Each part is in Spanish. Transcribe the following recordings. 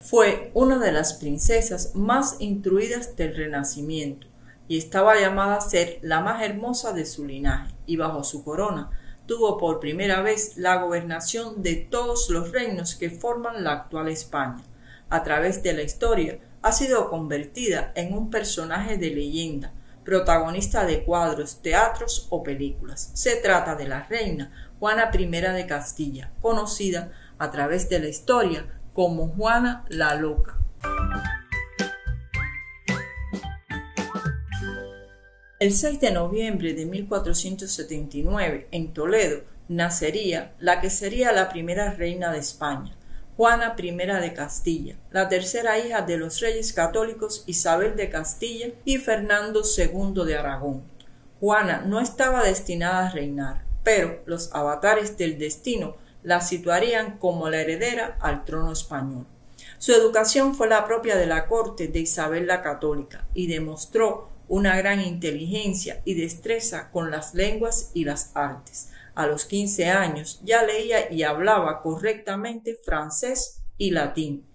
Fue una de las princesas más instruidas del Renacimiento y estaba llamada a ser la más hermosa de su linaje, y bajo su corona tuvo por primera vez la gobernación de todos los reinos que forman la actual España. A través de la historia ha sido convertida en un personaje de leyenda, protagonista de cuadros, teatros o películas. Se trata de la reina Juana I de Castilla, conocida a través de la historia como Juana la Loca. El 6 de noviembre de 1479, en Toledo, nacería la que sería la primera reina de España, Juana I de Castilla, la tercera hija de los reyes católicos Isabel de Castilla y Fernando II de Aragón. Juana no estaba destinada a reinar, pero los avatares del destino la situarían como la heredera al trono español. Su educación fue la propia de la corte de Isabel la Católica y demostró una gran inteligencia y destreza con las lenguas y las artes. A los 15 años ya leía y hablaba correctamente francés y latín.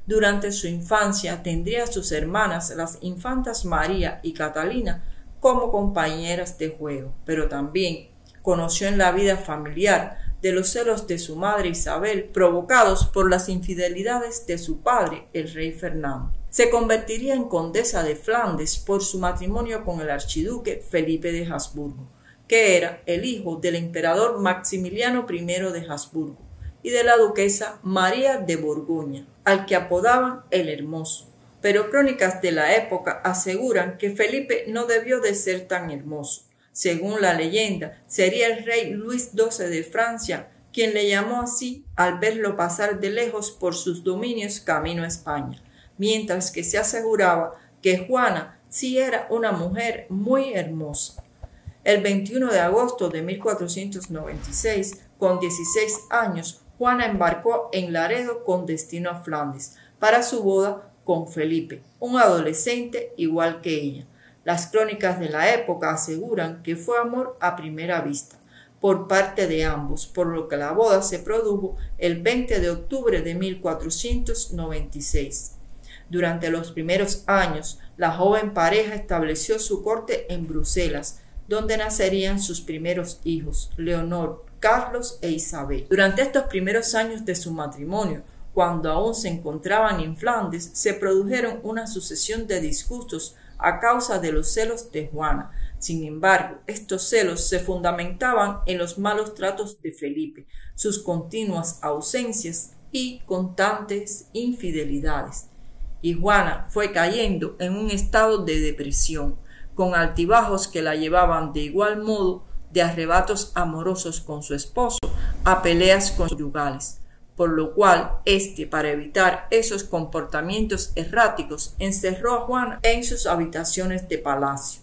Durante su infancia tendría a sus hermanas, las infantas María y Catalina, como compañeras de juego, pero también conoció en la vida familiar de los celos de su madre Isabel, provocados por las infidelidades de su padre, el rey Fernando. Se convertiría en condesa de Flandes por su matrimonio con el archiduque Felipe de Habsburgo, que era el hijo del emperador Maximiliano I de Habsburgo y de la duquesa María de Borgoña, al que apodaban el Hermoso. Pero crónicas de la época aseguran que Felipe no debió de ser tan hermoso. Según la leyenda, sería el rey Luis XII de Francia quien le llamó así al verlo pasar de lejos por sus dominios camino a España, mientras que se aseguraba que Juana sí era una mujer muy hermosa. El 21 de agosto de 1496, con 16 años, Juana embarcó en Laredo con destino a Flandes para su boda con Felipe, un adolescente igual que ella. Las crónicas de la época aseguran que fue amor a primera vista por parte de ambos, por lo que la boda se produjo el 20 de octubre de 1496. Durante los primeros años, la joven pareja estableció su corte en Bruselas, donde nacerían sus primeros hijos, Leonor, Carlos e Isabel. Durante estos primeros años de su matrimonio, cuando aún se encontraban en Flandes, se produjeron una sucesión de disgustos a causa de los celos de Juana. Sin embargo, estos celos se fundamentaban en los malos tratos de Felipe, sus continuas ausencias y constantes infidelidades. Y Juana fue cayendo en un estado de depresión, con altibajos que la llevaban de igual modo de arrebatos amorosos con su esposo a peleas conyugales, por lo cual para evitar esos comportamientos erráticos, encerró a Juana en sus habitaciones de palacio.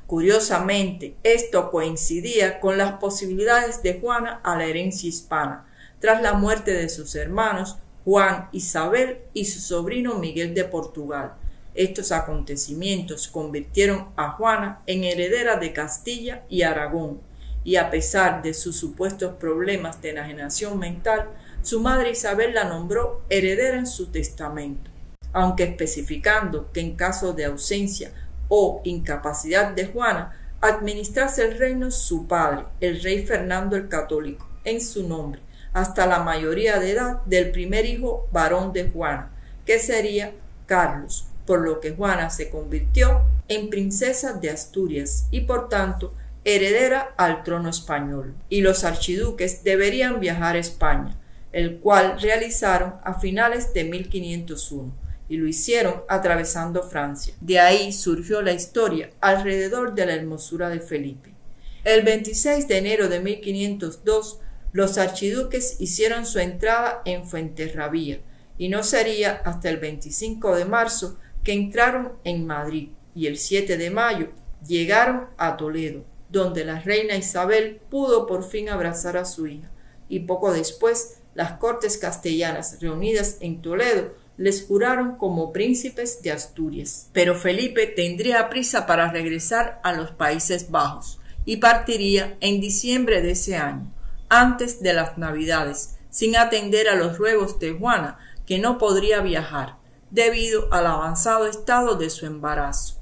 Curiosamente, esto coincidía con las posibilidades de Juana a la herencia hispana, tras la muerte de sus hermanos Juan, Isabel y su sobrino Miguel de Portugal. Estos acontecimientos convirtieron a Juana en heredera de Castilla y Aragón, y a pesar de sus supuestos problemas de enajenación mental, su madre Isabel la nombró heredera en su testamento, aunque especificando que en caso de ausencia o incapacidad de Juana, administrase el reino su padre, el rey Fernando el Católico, en su nombre, hasta la mayoría de edad del primer hijo varón de Juana, que sería Carlos, por lo que Juana se convirtió en princesa de Asturias y por tanto heredera al trono español, y los archiduques deberían viajar a España, el cual realizaron a finales de 1501, y lo hicieron atravesando Francia. De ahí surgió la historia alrededor de la hermosura de Felipe. El 26 de enero de 1502, los archiduques hicieron su entrada en Fuenterrabía, y no sería hasta el 25 de marzo que entraron en Madrid, y el 7 de mayo llegaron a Toledo, donde la reina Isabel pudo por fin abrazar a su hija, y poco después las cortes castellanas reunidas en Toledo les juraron como príncipes de Asturias. Pero Felipe tendría prisa para regresar a los Países Bajos y partiría en diciembre de ese año, antes de las Navidades, sin atender a los ruegos de Juana, que no podría viajar debido al avanzado estado de su embarazo.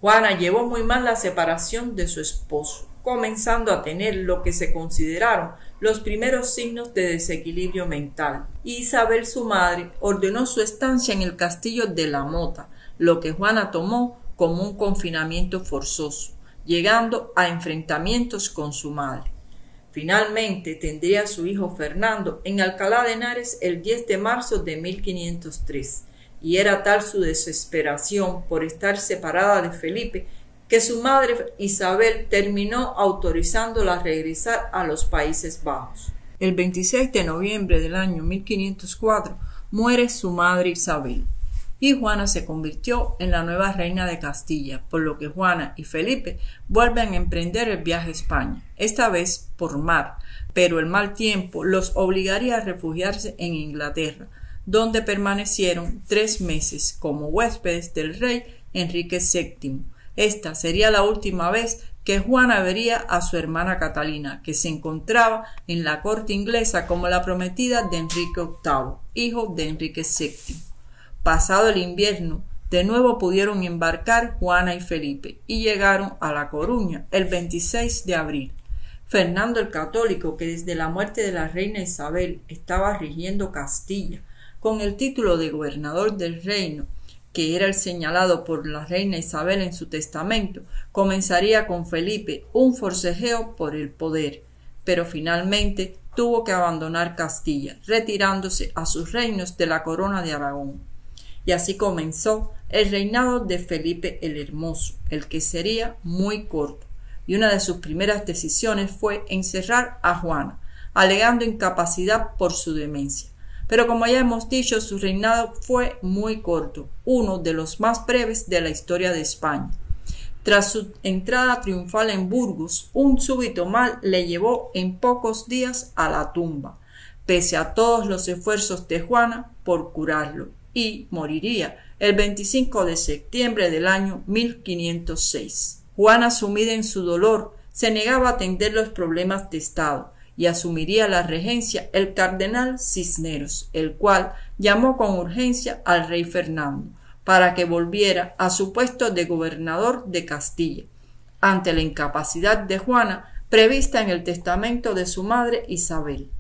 Juana llevó muy mal la separación de su esposo, comenzando a tener lo que se consideraron los primeros signos de desequilibrio mental. Isabel, su madre, ordenó su estancia en el castillo de La Mota, lo que Juana tomó como un confinamiento forzoso, llegando a enfrentamientos con su madre. Finalmente tendría a su hijo Fernando en Alcalá de Henares el 10 de marzo de 1503, y era tal su desesperación por estar separada de Felipe que su madre Isabel terminó autorizándola a regresar a los Países Bajos. El 26 de noviembre del año 1504 muere su madre Isabel, y Juana se convirtió en la nueva reina de Castilla, por lo que Juana y Felipe vuelven a emprender el viaje a España, esta vez por mar, pero el mal tiempo los obligaría a refugiarse en Inglaterra, donde permanecieron 3 meses como huéspedes del rey Enrique VII. Esta sería la última vez que Juana vería a su hermana Catalina, que se encontraba en la corte inglesa como la prometida de Enrique VIII, hijo de Enrique VII. Pasado el invierno, de nuevo pudieron embarcar Juana y Felipe y llegaron a La Coruña el 26 de abril. Fernando el Católico, que desde la muerte de la reina Isabel estaba rigiendo Castilla, con el título de gobernador del reino, que era el señalado por la reina Isabel en su testamento, comenzaría con Felipe un forcejeo por el poder, pero finalmente tuvo que abandonar Castilla, retirándose a sus reinos de la corona de Aragón. Y así comenzó el reinado de Felipe el Hermoso, el que sería muy corto, y una de sus primeras decisiones fue encerrar a Juana, alegando incapacidad por su demencia. Pero como ya hemos dicho, su reinado fue muy corto, uno de los más breves de la historia de España. Tras su entrada triunfal en Burgos, un súbito mal le llevó en pocos días a la tumba, pese a todos los esfuerzos de Juana por curarlo, y moriría el 25 de septiembre del año 1506. Juana, sumida en su dolor, se negaba a atender los problemas de Estado, y asumiría la regencia el cardenal Cisneros, el cual llamó con urgencia al rey Fernando para que volviera a su puesto de gobernador de Castilla, ante la incapacidad de Juana prevista en el testamento de su madre Isabel.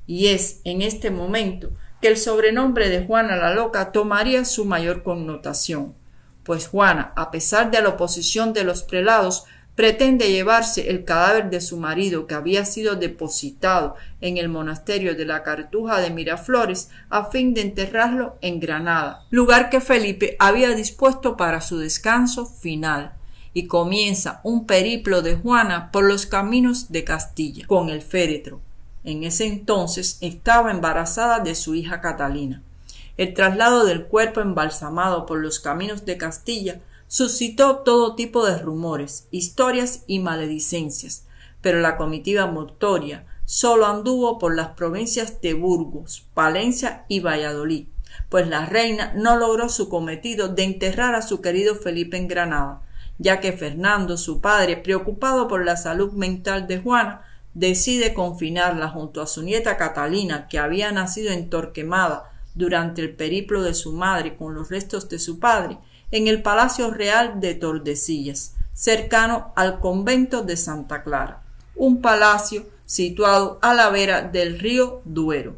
Y es en este momento que el sobrenombre de Juana la Loca tomaría su mayor connotación, pues Juana, a pesar de la oposición de los prelados, pretende llevarse el cadáver de su marido, que había sido depositado en el monasterio de la Cartuja de Miraflores, a fin de enterrarlo en Granada, lugar que Felipe había dispuesto para su descanso final, y comienza un periplo de Juana por los caminos de Castilla con el féretro. En ese entonces estaba embarazada de su hija Catalina. El traslado del cuerpo embalsamado por los caminos de Castilla suscitó todo tipo de rumores, historias y maledicencias, pero la comitiva mortuoria solo anduvo por las provincias de Burgos, Palencia y Valladolid, pues la reina no logró su cometido de enterrar a su querido Felipe en Granada, ya que Fernando, su padre, preocupado por la salud mental de Juana, decide confinarla junto a su nieta Catalina, que había nacido en Torquemada durante el periplo de su madre con los restos de su padre, en el Palacio Real de Tordesillas, cercano al convento de Santa Clara, un palacio situado a la vera del río Duero.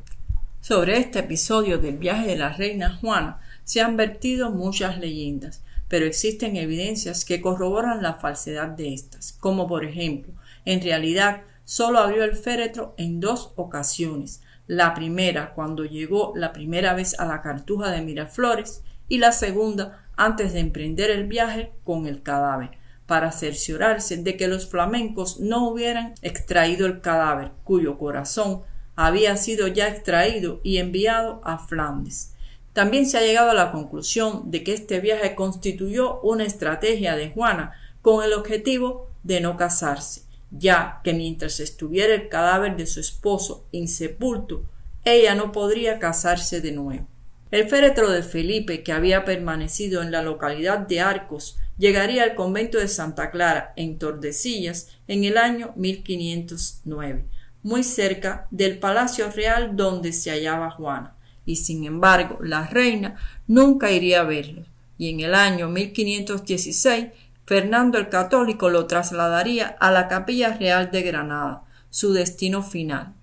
Sobre este episodio del viaje de la reina Juana se han vertido muchas leyendas, pero existen evidencias que corroboran la falsedad de estas, como por ejemplo, en realidad solo abrió el féretro en 2 ocasiones, la primera cuando llegó la primera vez a la Cartuja de Miraflores y la segunda antes de emprender el viaje con el cadáver, para cerciorarse de que los flamencos no hubieran extraído el cadáver, cuyo corazón había sido ya extraído y enviado a Flandes. También se ha llegado a la conclusión de que este viaje constituyó una estrategia de Juana con el objetivo de no casarse, ya que mientras estuviera el cadáver de su esposo insepulto, ella no podría casarse de nuevo. El féretro de Felipe, que había permanecido en la localidad de Arcos, llegaría al convento de Santa Clara, en Tordesillas, en el año 1509, muy cerca del Palacio Real donde se hallaba Juana, y sin embargo la reina nunca iría a verlo, y en el año 1516 Fernando el Católico lo trasladaría a la Capilla Real de Granada, su destino final.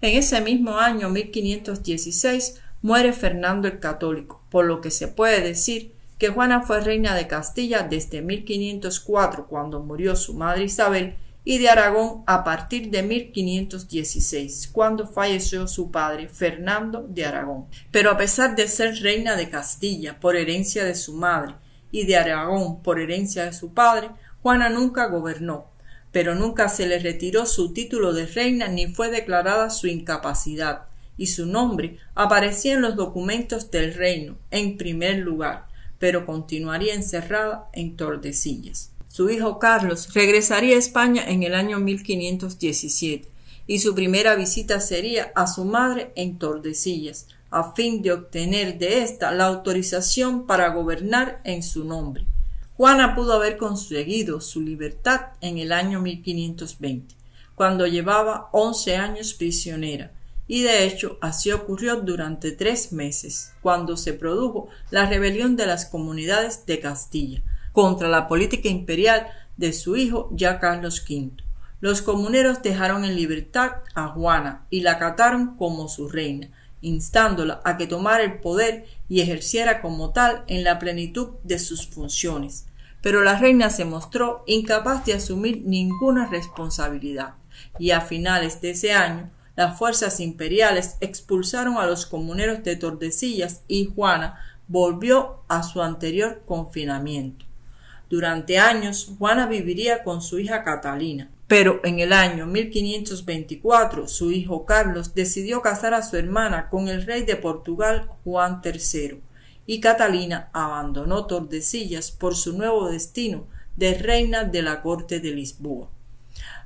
En ese mismo año 1516 muere Fernando el Católico, por lo que se puede decir que Juana fue reina de Castilla desde 1504, cuando murió su madre Isabel, y de Aragón a partir de 1516, cuando falleció su padre Fernando de Aragón. Pero a pesar de ser reina de Castilla por herencia de su madre y de Aragón por herencia de su padre, Juana nunca gobernó, pero nunca se le retiró su título de reina ni fue declarada su incapacidad, y su nombre aparecía en los documentos del reino en primer lugar, pero continuaría encerrada en Tordesillas. Su hijo Carlos regresaría a España en el año 1517 y su primera visita sería a su madre en Tordesillas, a fin de obtener de ésta la autorización para gobernar en su nombre. Juana pudo haber conseguido su libertad en el año 1520, cuando llevaba 11 años prisionera, y de hecho así ocurrió durante 3 meses, cuando se produjo la rebelión de las comunidades de Castilla contra la política imperial de su hijo ya Carlos V. Los comuneros dejaron en libertad a Juana y la acataron como su reina, instándola a que tomara el poder y ejerciera como tal en la plenitud de sus funciones. Pero la reina se mostró incapaz de asumir ninguna responsabilidad, y a finales de ese año las fuerzas imperiales expulsaron a los comuneros de Tordesillas y Juana volvió a su anterior confinamiento. Durante años, Juana viviría con su hija Catalina, pero en el año 1524 su hijo Carlos decidió casar a su hermana con el rey de Portugal Juan III, y Catalina abandonó Tordesillas por su nuevo destino de reina de la corte de Lisboa.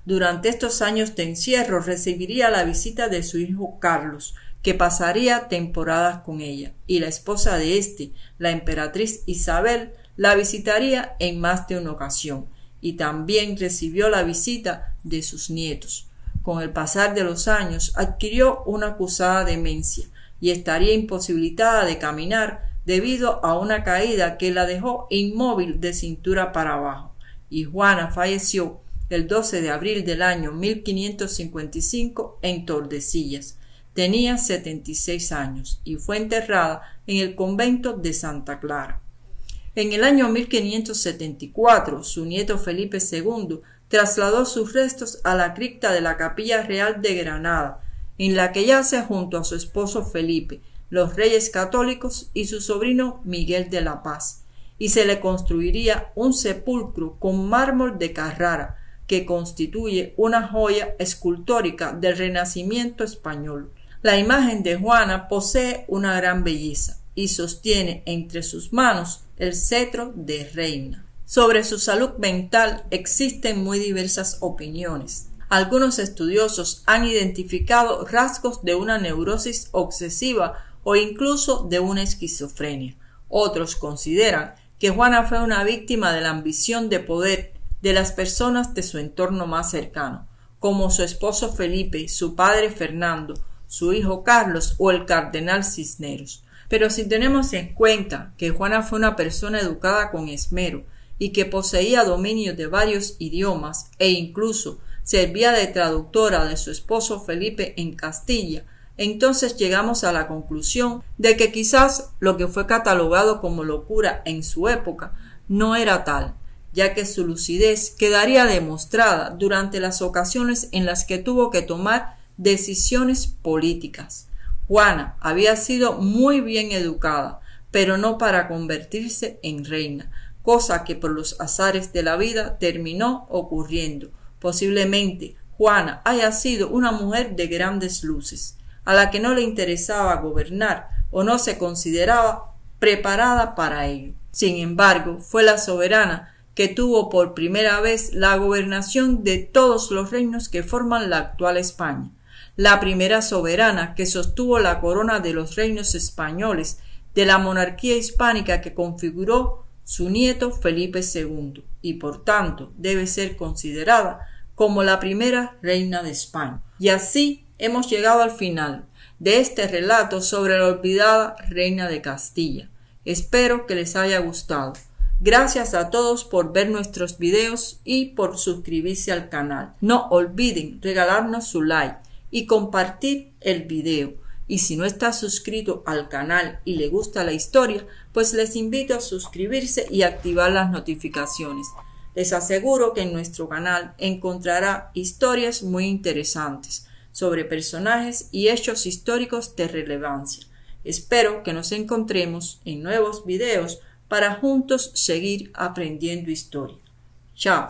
Durante estos años de encierro recibiría la visita de su hijo Carlos, que pasaría temporadas con ella, y la esposa de éste, la emperatriz Isabel, la visitaría en más de una ocasión, y también recibió la visita de sus nietos. Con el pasar de los años adquirió una acusada demencia y estaría imposibilitada de caminar debido a una caída que la dejó inmóvil de cintura para abajo, y Juana falleció el 12 de abril del año 1555 en Tordesillas. Tenía 76 años y fue enterrada en el convento de Santa Clara. En el año 1574, su nieto Felipe II trasladó sus restos a la cripta de la Capilla Real de Granada, en la que yace junto a su esposo Felipe, los Reyes Católicos y su sobrino Miguel de la Paz, y se le construiría un sepulcro con mármol de Carrara, que constituye una joya escultórica del Renacimiento español. La imagen de Juana posee una gran belleza y sostiene entre sus manos el cetro de reina. Sobre su salud mental existen muy diversas opiniones. Algunos estudiosos han identificado rasgos de una neurosis obsesiva o incluso de una esquizofrenia. Otros consideran que Juana fue una víctima de la ambición de poder de las personas de su entorno más cercano, como su esposo Felipe, su padre Fernando, su hijo Carlos o el cardenal Cisneros. Pero si tenemos en cuenta que Juana fue una persona educada con esmero y que poseía dominio de varios idiomas e incluso servía de traductora de su esposo Felipe en Castilla, entonces llegamos a la conclusión de que quizás lo que fue catalogado como locura en su época no era tal, ya que su lucidez quedaría demostrada durante las ocasiones en las que tuvo que tomar decisiones políticas. Juana había sido muy bien educada, pero no para convertirse en reina, cosa que por los azares de la vida terminó ocurriendo. Posiblemente Juana haya sido una mujer de grandes luces, a la que no le interesaba gobernar o no se consideraba preparada para ello. Sin embargo, fue la soberana que tuvo por primera vez la gobernación de todos los reinos que forman la actual España, la primera soberana que sostuvo la corona de los reinos españoles de la monarquía hispánica que configuró su nieto Felipe II, y por tanto debe ser considerada como la primera reina de España. Y así hemos llegado al final de este relato sobre la olvidada reina de Castilla. Espero que les haya gustado. Gracias a todos por ver nuestros videos y por suscribirse al canal. No olviden regalarnos su like y compartir el video. Y si no está suscrito al canal y le gusta la historia, pues les invito a suscribirse y activar las notificaciones. Les aseguro que en nuestro canal encontrará historias muy interesantes sobre personajes y hechos históricos de relevancia. Espero que nos encontremos en nuevos videos para juntos seguir aprendiendo historia. Chao.